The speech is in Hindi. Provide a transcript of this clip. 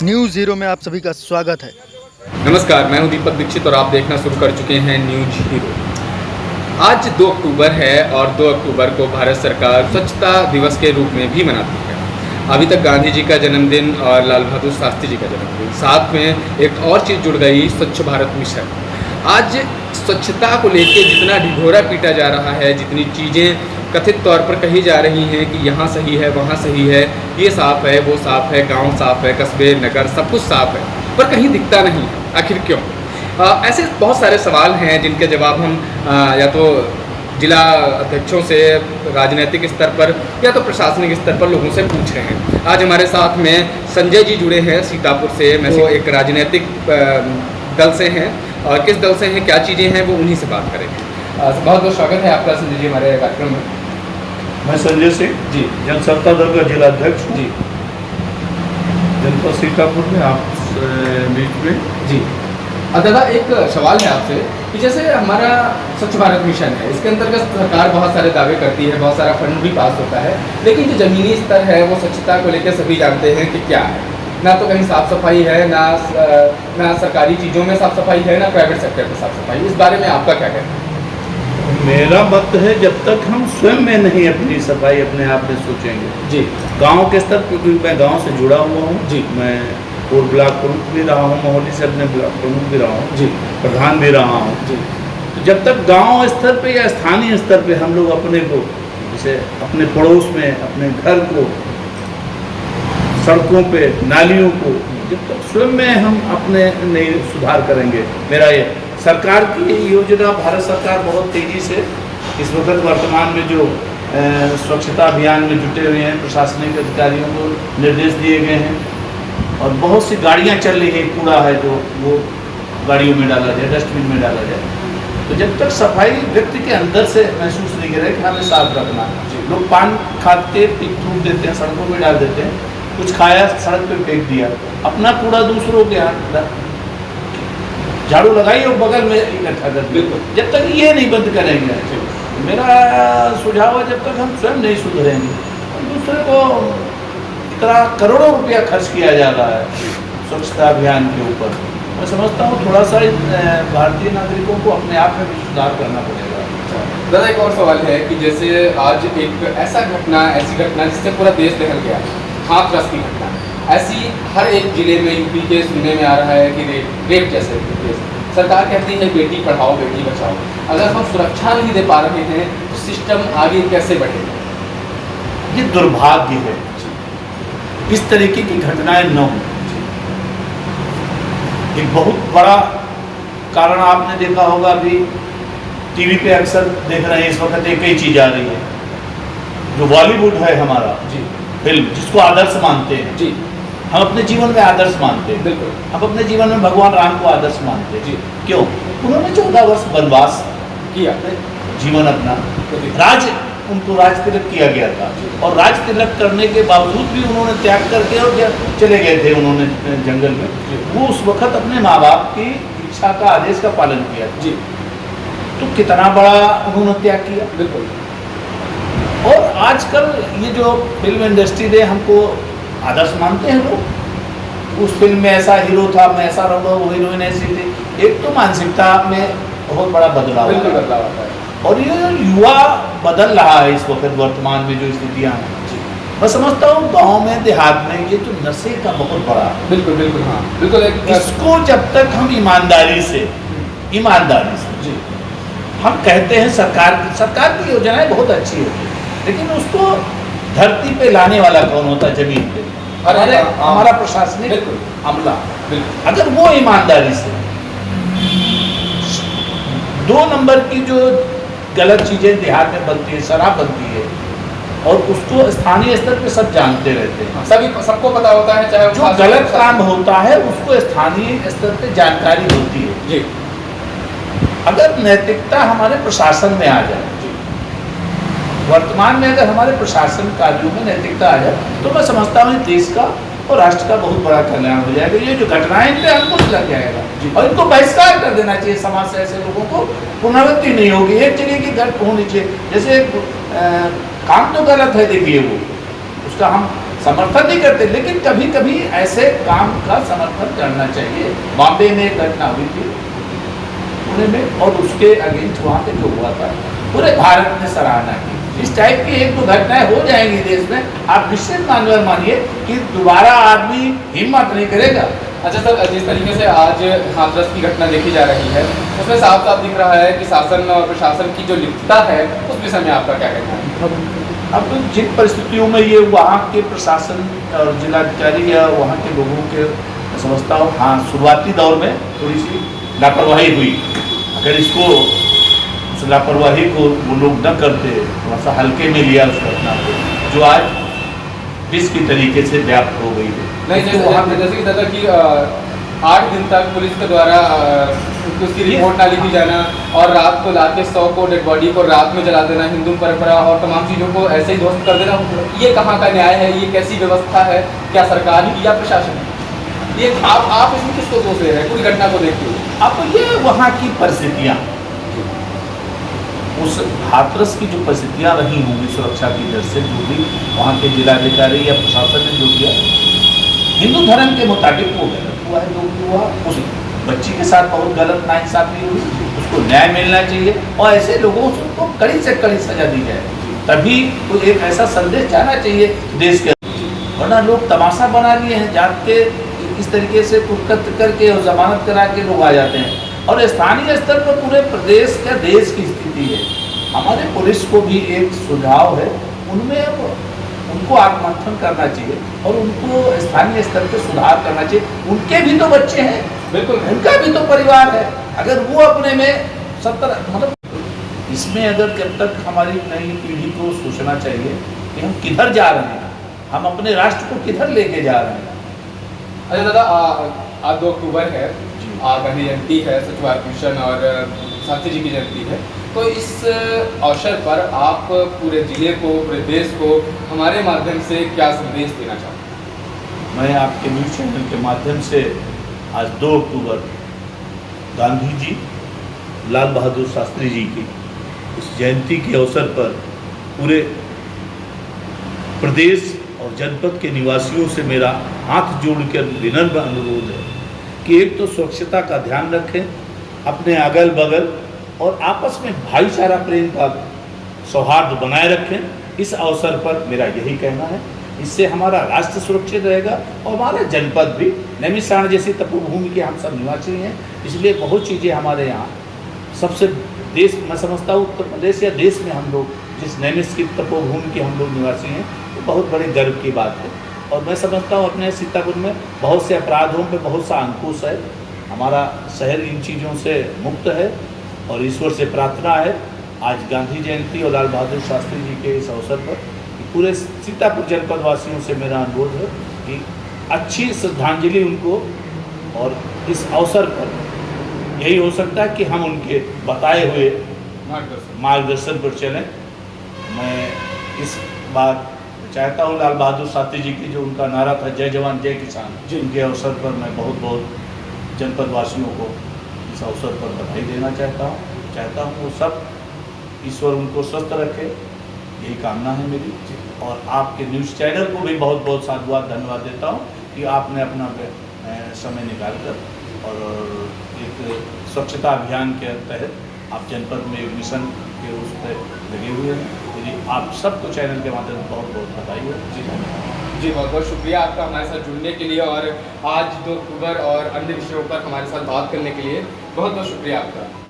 न्यूज़ ज़ीरो में आप सभी का स्वागत है। नमस्कार, मैं हूं दीपक दीक्षित और आप देखना शुरू कर चुके हैं न्यूज़ हीरो। आज 2 अक्टूबर है और 2 अक्टूबर को भारत सरकार स्वच्छता दिवस के रूप में भी मनाती है। अभी तक गांधी जी का जन्मदिन और लाल बहादुर शास्त्री जी का जन्मदिन, साथ में एक और चीज़ जुड़ गई, स्वच्छ भारत मिशन। आज स्वच्छता को लेके जितना ढिढोरा पीटा जा रहा है, जितनी चीज़ें कथित तौर पर कही जा रही हैं कि यहाँ सही है, वहाँ सही है, ये साफ़ है, वो साफ़ है, गांव साफ़ है, कस्बे नगर सब कुछ साफ़ है, पर कहीं दिखता नहीं है। आखिर क्यों? ऐसे बहुत सारे सवाल हैं जिनके जवाब हम या तो जिला अध्यक्षों से, राजनीतिक स्तर पर या तो प्रशासनिक स्तर पर लोगों से पूछ रहे हैं। आज हमारे साथ में संजय जी जुड़े हैं सीतापुर से। मैं वो एक राजनीतिक दल से हैं और किस दल से हैं, क्या चीज़ें हैं, वो उन्हीं से बात करेंगे। बहुत बहुत स्वागत है आपका संजय जी हमारे कार्यक्रम में। मैं संजय सिंह जी, जनसत्ता दल का जिला अध्यक्ष हूँ जी जनपद सीतापुर में आप बीच में। जी। दादा, एक सवाल है आपसे कि जैसे हमारा स्वच्छ भारत मिशन है, इसके अंतर्गत सरकार बहुत सारे दावे करती है, बहुत सारा फंड भी पास होता है, लेकिन जो ज़मीनी स्तर है वो स्वच्छता को लेकर सभी जानते हैं कि क्या है। ना तो कहीं साफ़ सफाई है, ना सरकारी चीज़ों में साफ़ सफाई है, ना प्राइवेट सेक्टर में साफ़ सफाई। इस बारे में आपका क्या कहना है? मेरा मत है, जब तक हम स्वयं में नहीं अपनी सफाई अपने आप में सोचेंगे। जी, गांव के स्तर पर, क्योंकि मैं गांव से जुड़ा हुआ हूँ जी, मैं पूर्व ब्लॉक प्रमुख भी रहा हूँ, मोहाली से अपने ब्लॉक प्रमुख भी रहा हूँ जी, प्रधान भी रहा हूँ। जी, तो जब तक गांव स्तर पे या स्थानीय स्तर पे हम लोग अपने को, जैसे अपने पड़ोस में, अपने घर को, सड़कों पे, नालियों को, जब तक स्वयं में हम अपने नहीं सुधार करेंगे। मेरा ये सरकार की योजना, भारत सरकार बहुत तेज़ी से इस वक्त वर्तमान में जो स्वच्छता अभियान में जुटे हुए हैं, प्रशासनिक अधिकारियों को निर्देश दिए गए हैं और बहुत सी गाड़ियां चल रही है, कूड़ा है जो वो गाड़ियों में डाला जाए, डस्टबिन में डाला जाए। तो जब तक सफाई व्यक्ति के अंदर से महसूस नहीं करे कि हमें साफ रखना। लोग पान खाते थूक देते हैं, सड़कों में डाल देते हैं, कुछ खाया सड़क पे फेंक दिया, अपना कूड़ा दूसरों के यहाँ झाड़ू लगाई और बगल में इकट्ठा कर दिया। जब तक ये नहीं बंद करेंगे, मेरा सुझाव है, जब तक हम स्वयं नहीं सुधरेंगे, दूसरे को इतना करोड़ों रुपया खर्च किया जा रहा है स्वच्छता अभियान के ऊपर। मैं समझता हूँ थोड़ा सा भारतीय नागरिकों को अपने आप में भी सुधार करना पड़ेगा। दादा, एक और सवाल है कि जैसे आज एक ऐसी घटना जिससे पूरा देश दहल गया, हाथरस की घटना, ऐसी हर एक जिले में यूपी के सुनने में आ रहा है कि रेप जैसे केस। सरकार कहती है बेटी पढ़ाओ बेटी बचाओ। अगर हम सुरक्षा नहीं दे पा रहे हैं तो सिस्टम आगे कैसे बढ़ेगा? ये दुर्भाग्य है, इस तरीके की घटनाएं न हो। एक बहुत बड़ा कारण आपने देखा होगा, अभी टीवी पे अक्सर देख रहे हैं इस वक्त एक ही चीज़ आ रही है, जो बॉलीवुड है हमारा जी, फिल्म, जिसको आदर्श मानते हैं। जी, हम अपने जीवन में आदर्श मानते हैं, बिल्कुल। हम अपने जीवन में भगवान राम को आदर्श मानते हैं। जी। क्यों? उन्होंने 14 वर्ष वनवास किया, जीवन अपना, राज उनको राज तिलक किया गया था और राज तिलक करने के बावजूद भी उन्होंने त्याग करके और चले गए थे उन्होंने जंगल में। वो उस वक्त अपने माँ बाप की इच्छा का, आदेश का पालन किया जी। तो कितना बड़ा उन्होंने त्याग किया। बिल्कुल। और आजकल ये जो फिल्म इंडस्ट्री ने हमको आदर्श मानते हैं लोग, उस फिल्म में ऐसा हीरो था, मैं ऐसा रहूँगा, वो हीरोइन ऐसी थी। एक तो मानसिकता में बहुत बड़ा बदलाव, बिल्कुल बदलाव आता है और ये युवा बदल रहा है इस वक्त वर्तमान में जो स्थितियाँ हैं। मैं समझता हूँ गांव में, देहात में ये जो नशे का बहुत बड़ा, बिल्कुल बिल्कुल, हाँ बिल्कुल, इसको जब तक हम ईमानदारी से जी, हम कहते हैं सरकार की योजनाएं बहुत अच्छी होती है, लेकिन उसको धरती पे लाने वाला कौन होता है? जमीन पे हमारा प्रशासनिक अमला। अगर वो ईमानदारी से 2 नंबर की जो गलत चीज़ें देहात में बनती है, शराब बनती है, और उसको स्थानीय स्तर पे सब जानते रहते हैं, सबको पता होता है, चाहे जो गलत काम होता है उसको स्थानीय स्तर पे जानकारी होती है जी। अगर नैतिकता हमारे प्रशासन में आ जाए, वर्तमान में अगर हमारे प्रशासन कार्यों में नैतिकता आ जाए, तो मैं समझता हूँ देश का और राष्ट्र का बहुत बड़ा कल्याण हो जाएगा। ये जो घटनाएं इन पे अंकुश लग जाएगा और इनको बहिष्कार कर देना चाहिए समाज से। ऐसे लोगों को पुनरावृत्ति नहीं होगी, एक जगह की घट होनी चाहिए। जैसे काम तो गलत है, देखिए वो उसका हम समर्थन नहीं करते, लेकिन कभी कभी ऐसे काम का समर्थन करना चाहिए। बॉम्बे में एक घटना हुई थी पुणे में, और उसके अगेंस्ट वहाँ पे जो हुआ था पूरे भारत ने सराहना की। इस टाइप की एक दो घटनाएं हो जाएंगी देश में, आप निश्चित मानिए कि दोबारा आदमी हिम्मत नहीं करेगा। अच्छा सर, जिस तरीके से आज हाथरस की घटना देखी जा रही है उसमें साफ साफ दिख रहा है कि शासन और प्रशासन की जो लिप्तता है उस विषय में आपका क्या कहना है? अब जिन परिस्थितियों में ये वहाँ के प्रशासन और जिलाधिकारी या वहाँ के लोगों के समझता हूँ, हाँ शुरुआती दौर में थोड़ी सी लापरवाही हुई। अगर इसको उस लापरवाही को वो लोग न करते, थोड़ा सा हल्के में लिया उस घटना को, जो आज विष की तरीके से व्याप्त हो गई है। नहीं, जैसे कि दादा कि 8 दिन तक पुलिस के द्वारा उसकी रिपोर्ट ना लिखी जाना और रात को लाके 100 को डेड बॉडी को रात में जला देना, हिंदू परंपरा और तमाम चीज़ों को ऐसे ही ध्वस्त कर देना, ये कहाँ का न्याय है? ये कैसी व्यवस्था है? क्या सरकार की या प्रशासन की? ये आप इसमें किसको दोष दे रहे हैं पूरी घटना को देखते हुए? अब ये वहाँ की परिस्थितियाँ, उस हाथरस की जो परिस्थितियाँ रही होंगी सुरक्षा की दर से, जो भी वहाँ के जिलाधिकारी या प्रशासन ने जो किया हिंदू धर्म के मुताबिक वो गलत हुआ है। जो भी हुआ उस बच्ची के साथ बहुत गलत नाइंसाफी हुई, उसको न्याय मिलना चाहिए और ऐसे लोगों को कड़ी से कड़ी सजा दी जाए। तभी तो एक ऐसा संदेश जाना चाहिए देश के, वरना लोग तमाशा बना लिए हैं, जात के इस तरीके से कुकत करके और जमानत करा के लोग आ जाते हैं। और स्थानीय स्तर पर पूरे प्रदेश का देश की स्थिति है। हमारे पुलिस को भी एक सुझाव है, उनमें उनको आत्ममंथन करना चाहिए और उनको स्थानीय स्तर पर सुधार करना चाहिए। उनके भी तो बच्चे हैं, बिल्कुल उनका भी तो परिवार है। अगर वो अपने में 70 मतलब इसमें अगर जब तक हमारी नई पीढ़ी को सोचना चाहिए कि हम किधर जा रहे हैं, हम अपने राष्ट्र को किधर लेके जा रहे हैं। अच्छा दादा, आज 2 अक्टूबर है, गांधी जयंती है, स्वच्छ भारत मिशन और शास्त्री जी की जयंती है, तो इस अवसर पर आप पूरे जिले को, पूरे देश को हमारे माध्यम से क्या संदेश देना चाहते हैं? मैं आपके न्यूज़ चैनल के माध्यम से आज 2 अक्टूबर गांधी जी, लाल बहादुर शास्त्री जी की इस जयंती के अवसर पर पूरे प्रदेश और जनपद के निवासियों से मेरा हाथ जोड़कर विनम्र अनुरोध है कि एक तो स्वच्छता का ध्यान रखें, अपने अगल बगल और आपस में भाईचारा प्रेम का सौहार्द बनाए रखें। इस अवसर पर मेरा यही कहना है, इससे हमारा राष्ट्र सुरक्षित रहेगा और हमारा जनपद भी। नैमिषारण्य जैसी तपोभूमि के हम सब निवासी हैं, इसलिए बहुत चीज़ें हमारे यहाँ सबसे देश, मैं समझता हूँ उत्तर प्रदेश या देश में हम लोग जिस नैमिष की तपोभूमि के हम लोग निवासी हैं, तो बहुत बड़े गर्व की बात है। और मैं समझता हूँ अपने सीतापुर में बहुत से अपराधों पे बहुत सा अंकुश है, हमारा शहर इन चीज़ों से मुक्त है और ईश्वर से प्रार्थना है आज गांधी जयंती और लाल बहादुर शास्त्री जी के इस अवसर पर पूरे सीतापुर जनपद वासियों से मेरा अनुरोध है कि अच्छी श्रद्धांजलि उनको, और इस अवसर पर यही हो सकता है कि हम उनके बताए हुए मार्गदर्शन पर चलें। मैं इस बार चाहता हूँ लाल बहादुर शास्त्री जी की जो उनका नारा था जय जवान जय किसान, जिनके अवसर पर मैं बहुत बहुत जनपद वासियों को इस अवसर पर बधाई देना चाहता हूँ वो सब ईश्वर उनको स्वस्थ रखे, यही कामना है मेरी। और आपके न्यूज़ चैनल को भी बहुत बहुत साधुवाद धन्यवाद देता हूँ कि आपने अपना समय निकालकर और एक स्वच्छता अभियान के तहत आप जनपद में एक मिशन के उस पर लगे हुए हैं। यदि आप सबको चैनल के माध्यम से बहुत बहुत बधाई हो। जी बहुत बहुत शुक्रिया आपका हमारे साथ जुड़ने के लिए और आज 2 अक्टूबर और अन्य विषयों पर हमारे साथ बात करने के लिए बहुत बहुत शुक्रिया आपका।